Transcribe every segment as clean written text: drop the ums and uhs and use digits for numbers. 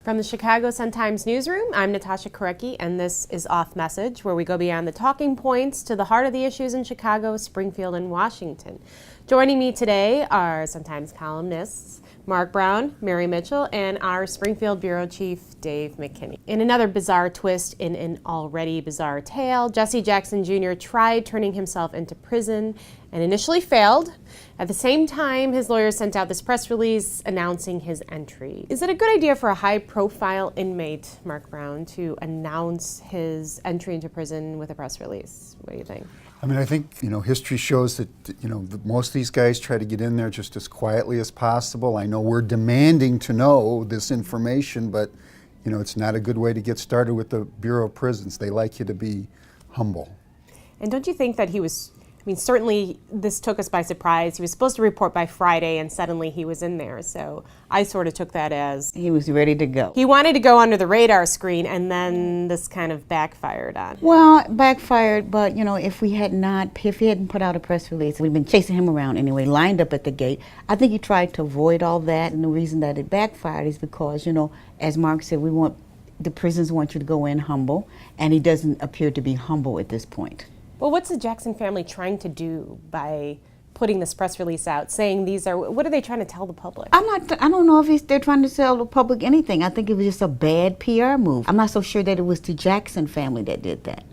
From the Chicago Sun-Times newsroom, I'm Natasha Korecki, and this is Off Message, where we go beyond the talking points to the heart of the issues in Chicago, Springfield, and Washington. Joining me today are Sun-Times columnists Mark Brown, Mary Mitchell, and our Springfield Bureau Chief, Dave McKinney. In another bizarre twist in an already bizarre tale, Jesse Jackson Jr. tried turning himself into prison and initially failed. At the same time, his lawyers sent out this press release announcing his entry. Is it a good idea for a high-profile inmate, Mark Brown, to announce his entry into prison with a press release? What do you think? I mean, I think, history shows that, most of these guys try to get in there just as quietly as possible. I know we're demanding to know this information, but, it's not a good way to get started with the Bureau of Prisons. They like you to be humble. And don't you think that he was, certainly this took us by surprise. He was supposed to report by Friday, and suddenly he was in there. So I sort of took that as he was ready to go. He wanted to go under the radar screen, and then this kind of backfired on him. Well, backfired, but if he hadn't put out a press release, we've been chasing him around anyway, lined up at the gate. I think he tried to avoid all that, and the reason that it backfired is because, as Mark said, the prisons want you to go in humble, and he doesn't appear to be humble at this point. Well, what's the Jackson family trying to do by putting this press release out, saying what are they trying to tell the public? I don't know if they're trying to tell the public anything. I think it was just a bad PR move. I'm not so sure that it was the Jackson family that did that.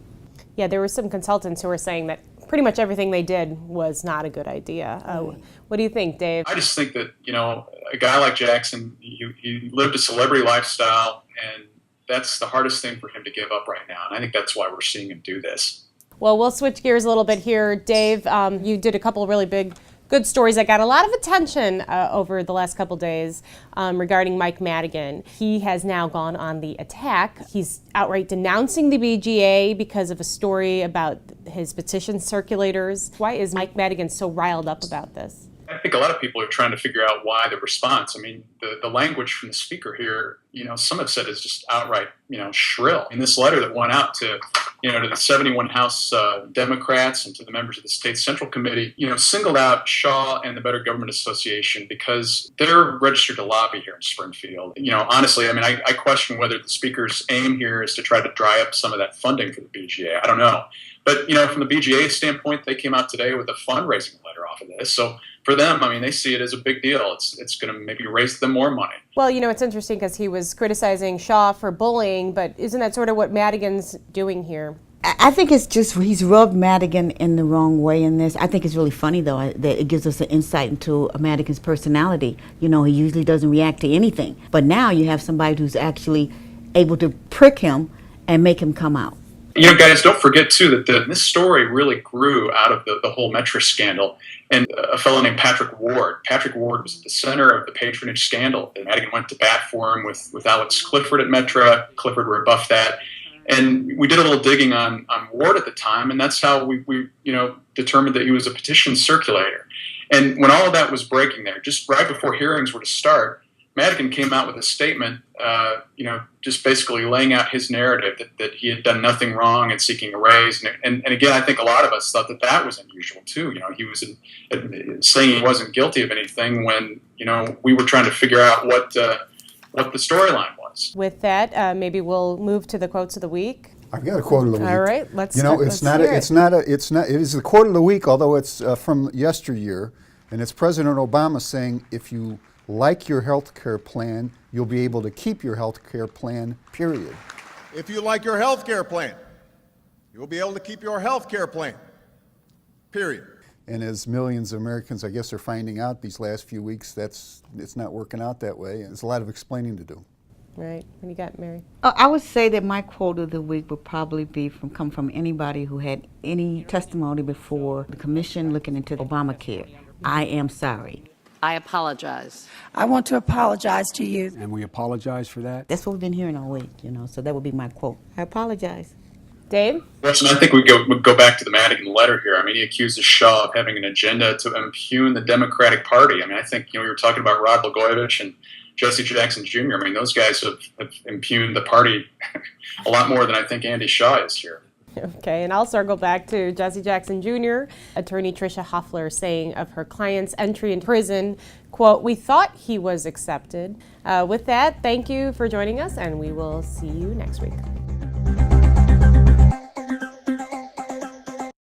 Yeah, there were some consultants who were saying that pretty much everything they did was not a good idea. What do you think, Dave? I just think that, a guy like Jackson, he lived a celebrity lifestyle, and that's the hardest thing for him to give up right now. And I think that's why we're seeing him do this. Well, we'll switch gears a little bit here. Dave, you did a couple of really good stories that got a lot of attention over the last couple days regarding Mike Madigan. He has now gone on the attack. He's outright denouncing the BGA because of a story about his petition circulators. Why is Mike Madigan so riled up about this? I think a lot of people are trying to figure out why the response. The language from the speaker here, some have said is just outright, shrill. In this letter that went out to the 71 House Democrats and to the members of the State Central Committee, singled out Shaw and the Better Government Association because they're registered to lobby here in Springfield. Honestly, I question whether the speaker's aim here is to try to dry up some of that funding for the BGA. I don't know. But, from the BGA standpoint, they came out today with a fundraising letter off of this. So for them, they see it as a big deal. It's going to maybe raise them more money. Well, it's interesting because he was criticizing Shaw for bullying, but isn't that sort of what Madigan's doing here? I think it's just he's rubbed Madigan in the wrong way in this. I think it's really funny, though, that it gives us an insight into Madigan's personality. He usually doesn't react to anything. But now you have somebody who's actually able to prick him and make him come out. Guys, don't forget, too, that this story really grew out of the whole Metro scandal. And a fellow named Patrick Ward. Patrick Ward was at the center of the patronage scandal. And Madigan went to bat for him with Alex Clifford at Metro. Clifford rebuffed that. And we did a little digging on Ward at the time, and that's how we determined that he was a petition circulator. And when all of that was breaking there, just right before hearings were to start, Madigan came out with a statement, just basically laying out his narrative that he had done nothing wrong and seeking a raise. And again, I think a lot of us thought that was unusual too. He was saying he wasn't guilty of anything when, we were trying to figure out what the storyline was. With that, maybe we'll move to the quotes of the week. I've got a quote of the week. All right, let's. It is the quote of the week, although it's from yesteryear, and it's President Obama saying, "If you like your health care plan, you'll be able to keep your health care plan, period." If you like your health care plan, you'll be able to keep your health care plan, period. And as millions of Americans, I guess, are finding out these last few weeks, it's not working out that way. There's a lot of explaining to do. Right. What do you got, Mary? I would say that my quote of the week would probably come from anybody who had any testimony before the commission looking into Obamacare. I am sorry. I apologize. I want to apologize to you. And we apologize for that. That's what we've been hearing all week, so that would be my quote. I apologize. Dave? Listen, I think we go back to the Madigan letter here. He accuses Shaw of having an agenda to impugn the Democratic Party. I think, we were talking about Rod Blagojevich and Jesse Jackson Jr. Those guys have impugned the party a lot more than I think Andy Shaw is here. Okay, and I'll circle back to Jesse Jackson Jr., attorney Tricia Hoffler saying of her client's entry in prison, quote, "We thought he was accepted." With that, thank you for joining us, and we will see you next week.